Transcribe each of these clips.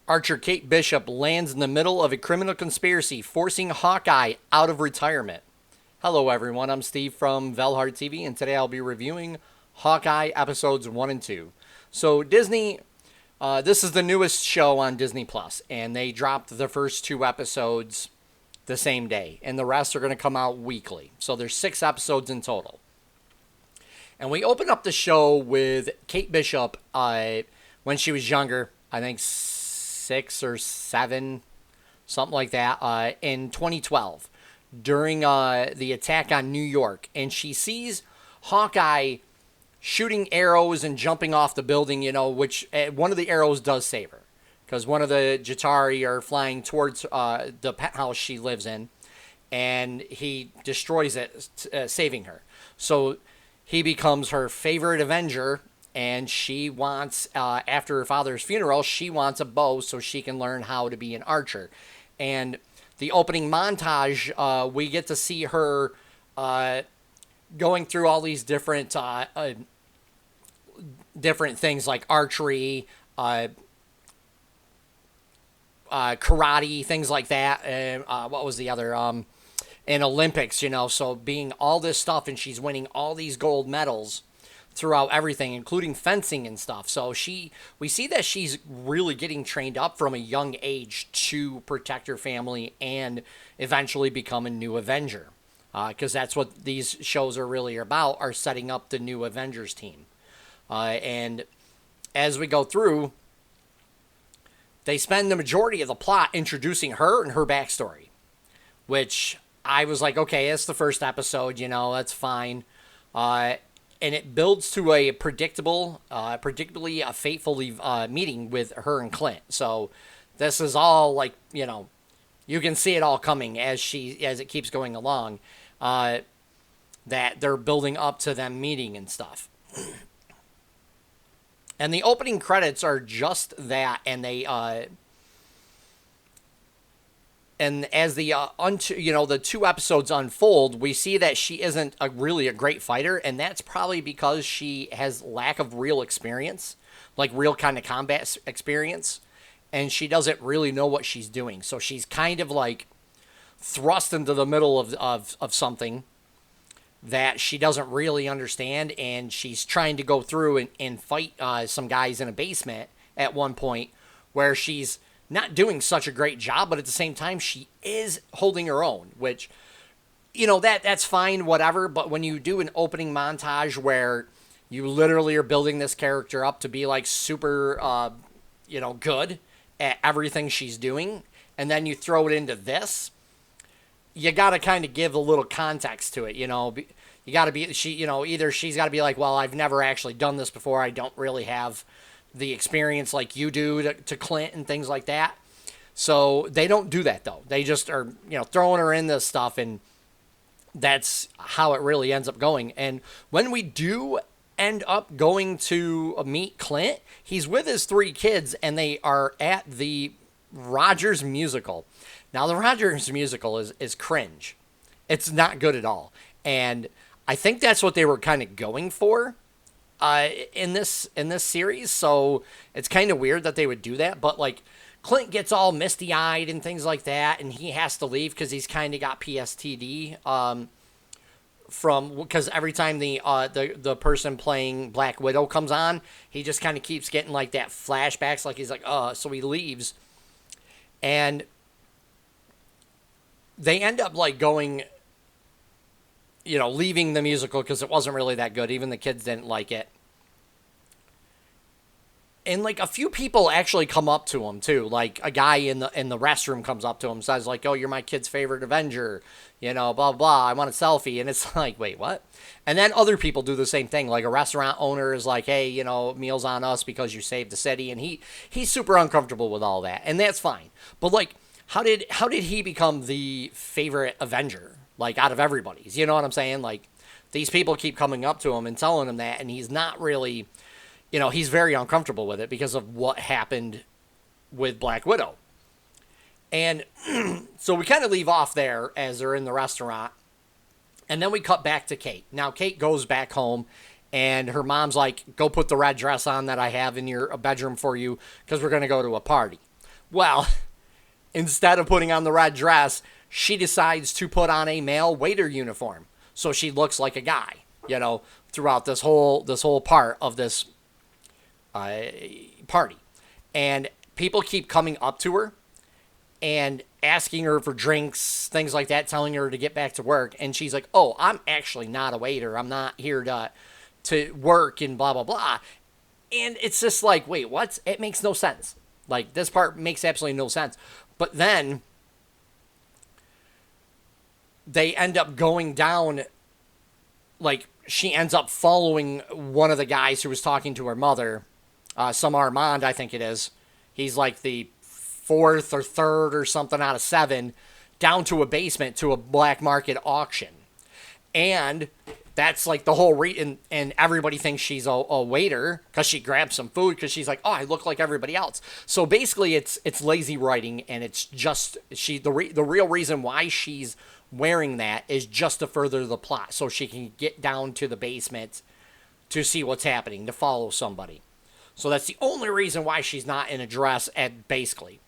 Archer Kate Bishop lands in the middle of a criminal conspiracy, forcing Hawkeye out of retirement. Hello, everyone. I'm Steve from Valhartv, and today I'll be reviewing Hawkeye episodes 1 and 2. So, Disney, this is the newest show on Disney Plus, and they dropped the first 2 episodes the same day, and the rest are going to come out weekly. So, there's 6 episodes in total. And we open up the show with Kate Bishop when she was younger, I think 6 or 7, something like that, in 2012 during the attack on New York. And she sees Hawkeye shooting arrows and jumping off the building, which one of the arrows does save her. Because one of the Jatari are flying towards the penthouse she lives in, and he destroys it, saving her. So he becomes her favorite Avenger, and she wants, after her father's funeral, she wants a bow so she can learn how to be an archer. And the opening montage, we get to see her going through all these different different things like archery, karate, things like that. And what was the other? And Olympics, so being all this stuff, and she's winning all these gold medals throughout everything, including fencing and stuff. So we see that she's really getting trained up from a young age to protect her family and eventually become a new Avenger. Because that's what these shows are really about, are setting up the new Avengers team. And as we go through, they spend the majority of the plot introducing her and her backstory, which I was like, okay, it's the first episode, that's fine. And it builds to a predictably a fateful meeting with her and Clint. So this is all like, you can see it all coming as it keeps going along, that they're building up to them meeting and stuff. And the opening credits are just that, and they and as the the 2 episodes unfold, we see that she isn't really a great fighter, and that's probably because she has lack of real experience, like real kind of combat experience, and she doesn't really know what she's doing. So she's kind of like thrust into the middle of something that she doesn't really understand, and she's trying to go through and fight some guys in a basement at one point where she's not doing such a great job, but at the same time, she is holding her own, which, that's fine, whatever. But when you do an opening montage where you literally are building this character up to be like super, good at everything she's doing, and then you throw it into this, you got to kind of give a little context to it, You got to be, either she's got to be like, well, I've never actually done this before. I don't really have the experience like you do to Clint and things like that. So they don't do that, though. They just are, throwing her in this stuff, and that's how it really ends up going. And when we do end up going to meet Clint, he's with his 3 kids, and they are at the Rogers musical. Now, the Rogers musical is cringe. It's not good at all. And I think that's what they were kind of going for in this series. So it's kind of weird that they would do that. But like, Clint gets all misty-eyed and things like that, and he has to leave because he's kind of got PSTD because every time the person playing Black Widow comes on, he just kind of keeps getting like that flashbacks, like he's like, so he leaves. And they end up like going, leaving the musical because it wasn't really that good. Even the kids didn't like it. And like a few people actually come up to him too. Like a guy in the restroom comes up to him, says like, "Oh, you're my kid's favorite Avenger," blah blah blah. I want a selfie, and it's like, wait, what? And then other people do the same thing. Like a restaurant owner is like, "Hey, meals on us because you saved the city," and he's super uncomfortable with all that, and that's fine. But like, how did he become the favorite Avenger? Like out of everybody's, you know what I'm saying? Like these people keep coming up to him and telling him that, and he's not really. He's very uncomfortable with it because of what happened with Black Widow. And so we kind of leave off there as they're in the restaurant. And then we cut back to Kate. Now, Kate goes back home, and her mom's like, go put the red dress on that I have in your bedroom for you because we're going to go to a party. Well, instead of putting on the red dress, she decides to put on a male waiter uniform. So she looks like a guy, throughout this whole part of this party. And people keep coming up to her and asking her for drinks, things like that, telling her to get back to work. And she's like, oh, I'm actually not a waiter. I'm not here to work and blah, blah, blah. And it's just like, wait, what? It makes no sense. Like, this part makes absolutely no sense. But then they end up going down, like, she ends up following one of the guys who was talking to her mother, some Armand, I think it is. He's like the fourth or third or something out of 7, down to a basement to a black market auction. And that's like the whole and everybody thinks she's a waiter because she grabbed some food because she's like, oh, I look like everybody else. So basically it's lazy writing, and it's just the real reason why she's wearing that is just to further the plot so she can get down to the basement to see what's happening, to follow somebody. So that's the only reason why she's not in a dress, basically.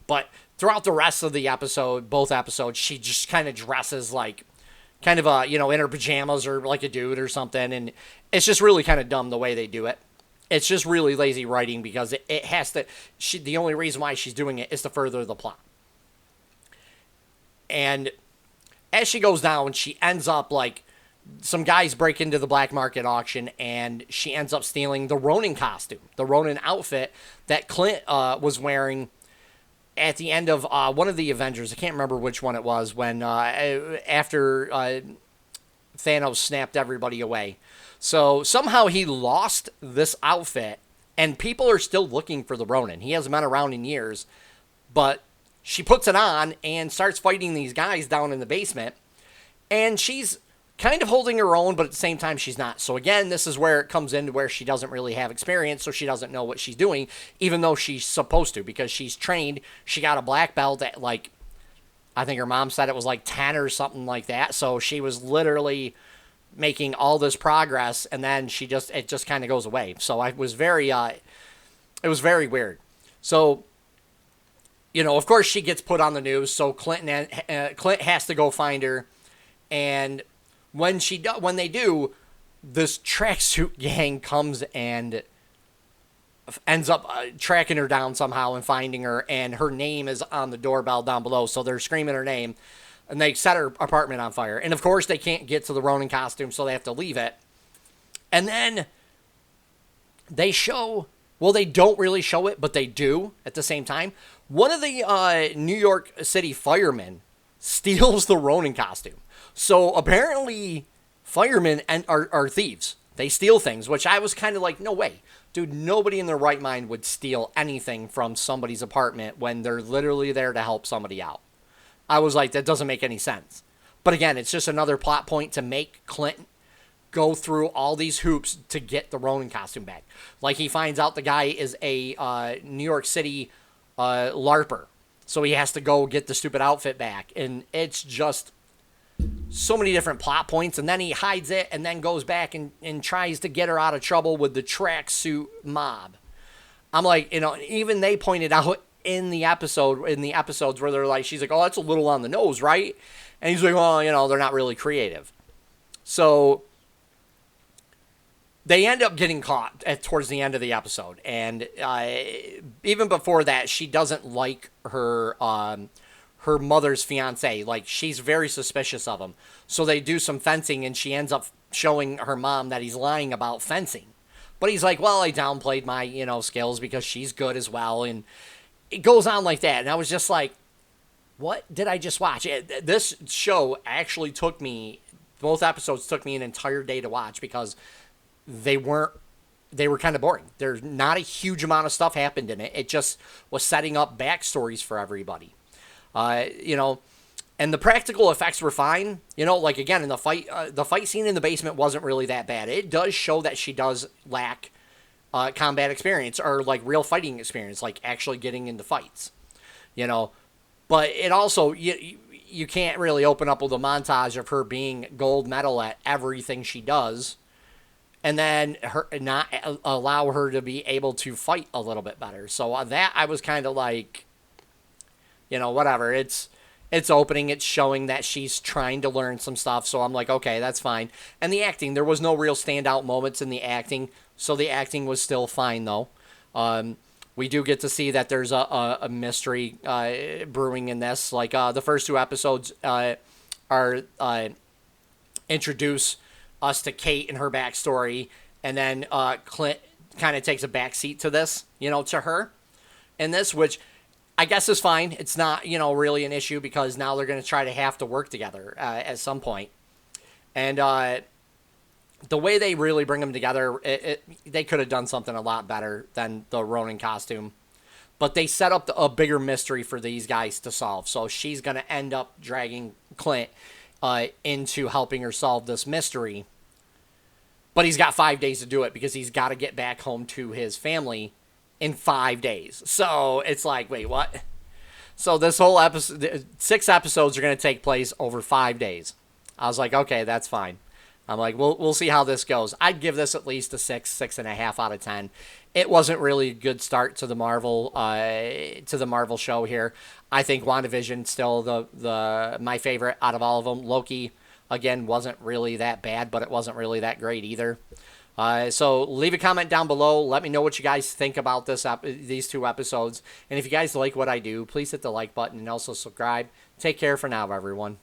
But throughout the rest of the episode, both episodes, she just kind of dresses like kind of in her pajamas or like a dude or something. And it's just really kind of dumb the way they do it. It's just really lazy writing because it has to, the only reason why she's doing it is to further the plot. And as she goes down, she ends up like, some guys break into the black market auction, and she ends up stealing the Ronin costume, the Ronin outfit that Clint was wearing at the end of one of the Avengers. I can't remember which one it was, when after Thanos snapped everybody away. So somehow he lost this outfit, and people are still looking for the Ronin. He hasn't been around in years, but she puts it on and starts fighting these guys down in the basement, and she's kind of holding her own, but at the same time she's not. So again, this is where it comes into where she doesn't really have experience, so she doesn't know what she's doing, even though she's supposed to, because she's trained. She got a black belt at, like, I think her mom said it was like 10 or something like that. So she was literally making all this progress, and then it just kind of goes away. So it was very weird. So, of course she gets put on the news, so Clint has to go find her, and when they do, this tracksuit gang comes and ends up tracking her down somehow and finding her, and her name is on the doorbell down below, so they're screaming her name, and they set her apartment on fire. And of course they can't get to the Ronin costume, so they have to leave it. And then they don't really show it, but they do at the same time. One of the New York City firemen steals the Ronin costume. So apparently firemen are thieves. They steal things, which I was kind of like, no way. Dude, nobody in their right mind would steal anything from somebody's apartment when they're literally there to help somebody out. I was like, that doesn't make any sense. But again, it's just another plot point to make Clint go through all these hoops to get the Ronin costume back. Like, he finds out the guy is a New York City LARPer. So he has to go get the stupid outfit back. And it's just so many different plot points, and then he hides it and then goes back and tries to get her out of trouble with the tracksuit mob. I'm like, even they pointed out in the episodes where they're like, she's like, oh, that's a little on the nose, right? And he's like, well, they're not really creative. So they end up getting caught towards the end of the episode, and even before that, she doesn't like her mother's fiance. Like, she's very suspicious of him. So they do some fencing, and she ends up showing her mom that he's lying about fencing. But he's like, well, I downplayed my, skills because she's good as well. And it goes on like that. And I was just like, what did I just watch? This show actually both episodes took me an entire day to watch because they were kind of boring. There's not a huge amount of stuff happened in it. It just was setting up backstories for everybody. And the practical effects were fine. Like, again, in the fight scene in the basement wasn't really that bad. It does show that she does lack combat experience, or like real fighting experience, like actually getting into fights, but it also, you can't really open up with a montage of her being gold medal at everything she does, and then not allow her to be able to fight a little bit better. So that I was kind of like, whatever. It's opening, it's showing that she's trying to learn some stuff, so I'm like, okay, that's fine. And the acting, there was no real standout moments in the acting, so the acting was still fine though. We do get to see that there's a mystery brewing in this. Like the first two episodes are introduce us to Kate and her backstory, and then Clint kind of takes a backseat to this, to her in this, which I guess is fine. It's not, really an issue because now they're going to try to have to work together at some point. And the way they really bring them together, they could have done something a lot better than the Ronin costume. But they set up a bigger mystery for these guys to solve. So she's going to end up dragging Clint into helping her solve this mystery. But he's got 5 days to do it because he's got to get back home to his family in 5 days. So it's like, wait, what? So this whole episode, 6 episodes are going to take place over 5 days. I was like, okay, that's fine. I'm like, we'll see how this goes. I'd give this at least a 6.5 out of 10. It wasn't really a good start to the Marvel show here. I think WandaVision still the my favorite out of all of them. Loki, again, wasn't really that bad, but it wasn't really that great either. So leave a comment down below. Let me know what you guys think about these 2 episodes. And if you guys like what I do, please hit the like button and also subscribe. Take care for now, everyone.